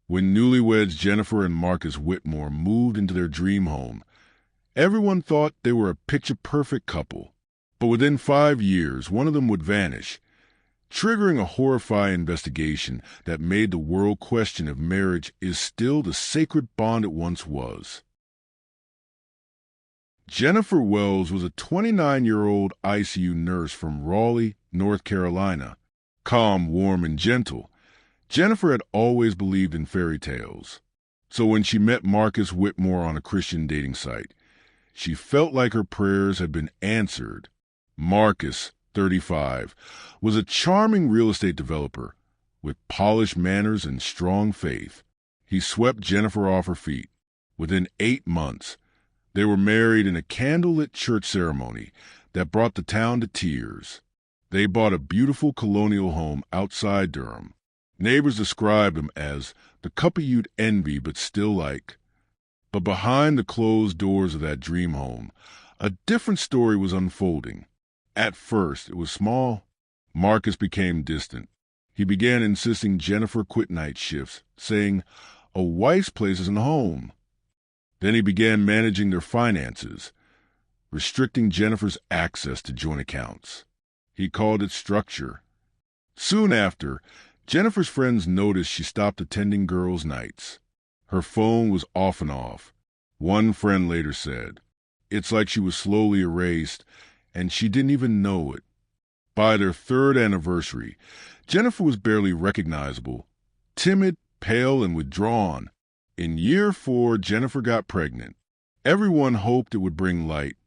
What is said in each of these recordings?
When newlyweds Jennifer and Marcus Whitmore moved into their dream home, everyone thought they were a picture-perfect couple. But within 5 years, one of them would vanish, triggering a horrifying investigation that made the world question if marriage is still the sacred bond it once was. Jennifer Wells was a 29-year-old ICU nurse from Raleigh, North Carolina. Calm, warm, and gentle, Jennifer had always believed in fairy tales. So when she met Marcus Whitmore on a Christian dating site, she felt like her prayers had been answered. Marcus, 35, was a charming real estate developer with polished manners and strong faith. He swept Jennifer off her feet. Within 8 months, they were married in a candlelit church ceremony that brought the town to tears. They bought a beautiful colonial home outside Durham. Neighbors described him as the couple you'd envy but still like. But behind the closed doors of that dream home, a different story was unfolding. At first, it was small. Marcus became distant. He began insisting Jennifer quit night shifts, saying, "A wife's place isn't home." Then he began managing their finances, restricting Jennifer's access to joint accounts. He called it structure. Soon after, Jennifer's friends noticed she stopped attending girls' nights. Her phone was off and off. One friend later said, "It's like she was slowly erased, and she didn't even know it." By their 3rd anniversary, Jennifer was barely recognizable, timid, pale, and withdrawn. In year 4, Jennifer got pregnant. Everyone hoped it would bring light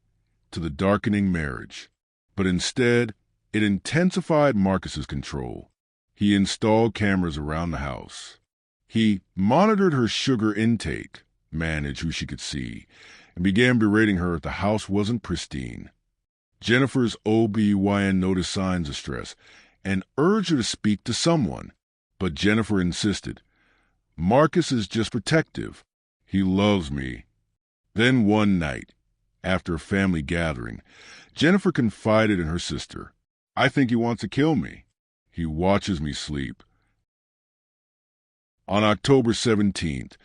to the darkening marriage, but instead, it intensified Marcus's control. He installed cameras around the house. He monitored her sugar intake, managed who she could see, and began berating her if the house wasn't pristine. Jennifer's OB/GYN noticed signs of stress and urged her to speak to someone, but Jennifer insisted. "Marcus is just protective. He loves me." Then one night, after a family gathering, Jennifer confided in her sister, "I think he wants to kill me. He watches me sleep." On October 17th,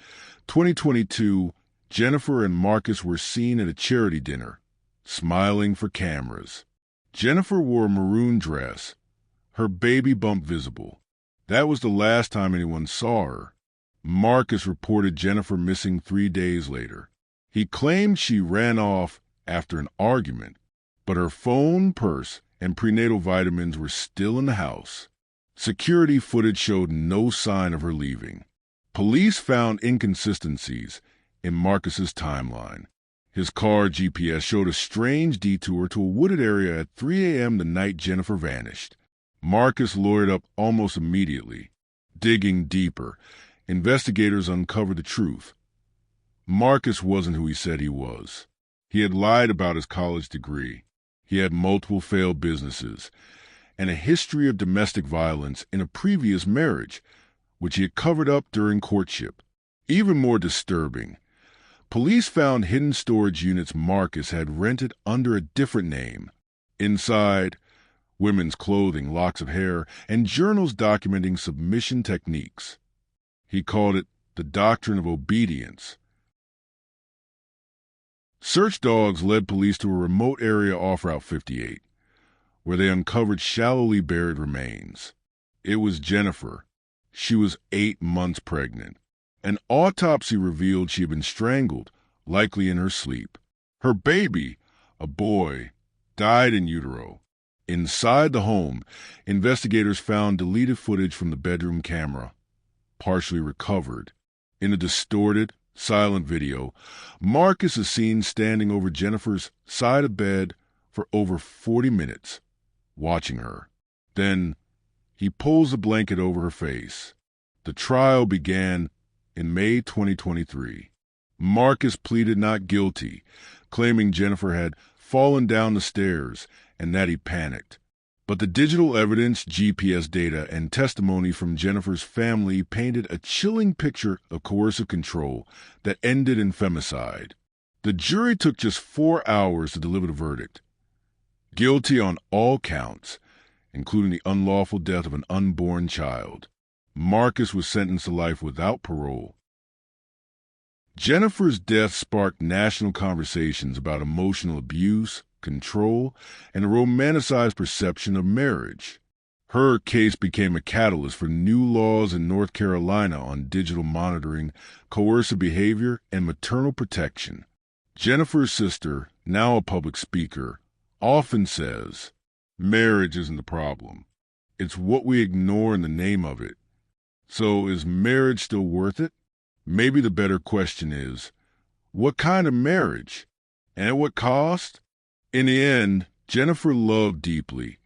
2022, Jennifer and Marcus were seen at a charity dinner, smiling for cameras. Jennifer wore a maroon dress, her baby bump visible. That was the last time anyone saw her. Marcus reported Jennifer missing 3 days later. He claimed she ran off after an argument, but her phone, purse, and prenatal vitamins were still in the house. Security footage showed no sign of her leaving. Police found inconsistencies in Marcus's timeline. His car GPS showed a strange detour to a wooded area at 3 a.m. the night Jennifer vanished. Marcus lawyered up almost immediately. Digging deeper, investigators uncovered the truth. Marcus wasn't who he said he was. He had lied about his college degree. He had multiple failed businesses and a history of domestic violence in a previous marriage, which he had covered up during courtship. Even more disturbing, police found hidden storage units Marcus had rented under a different name. Inside, women's clothing, locks of hair, and journals documenting submission techniques. He called it the doctrine of obedience. Search dogs led police to a remote area off Route 58, where they uncovered shallowly buried remains. It was Jennifer. She was 8 months pregnant. An autopsy revealed she had been strangled, likely in her sleep. Her baby, a boy, died in utero. Inside the home, investigators found deleted footage from the bedroom camera, partially recovered. In a distorted, silent video, Marcus is seen standing over Jennifer's side of bed for over 40 minutes, watching her. Then he pulls the blanket over her face. The trial began in May 2023. Marcus pleaded not guilty, claiming Jennifer had fallen down the stairs and that he panicked. But the digital evidence, GPS data, and testimony from Jennifer's family painted a chilling picture of coercive control that ended in femicide. The jury took just 4 hours to deliver the verdict. Guilty on all counts, including the unlawful death of an unborn child. Marcus was sentenced to life without parole. Jennifer's death sparked national conversations about emotional abuse, control, and a romanticized perception of marriage. Her case became a catalyst for new laws in North Carolina on digital monitoring, coercive behavior, and maternal protection. Jennifer's sister, now a public speaker, often says, "Marriage isn't the problem. It's what we ignore in the name of it." So is marriage still worth it? Maybe the better question is, what kind of marriage? And at what cost? In the end, Jennifer loved deeply,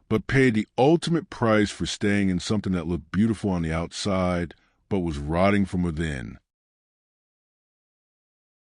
but paid the ultimate price for staying in something that looked beautiful on the outside, but was rotting from within.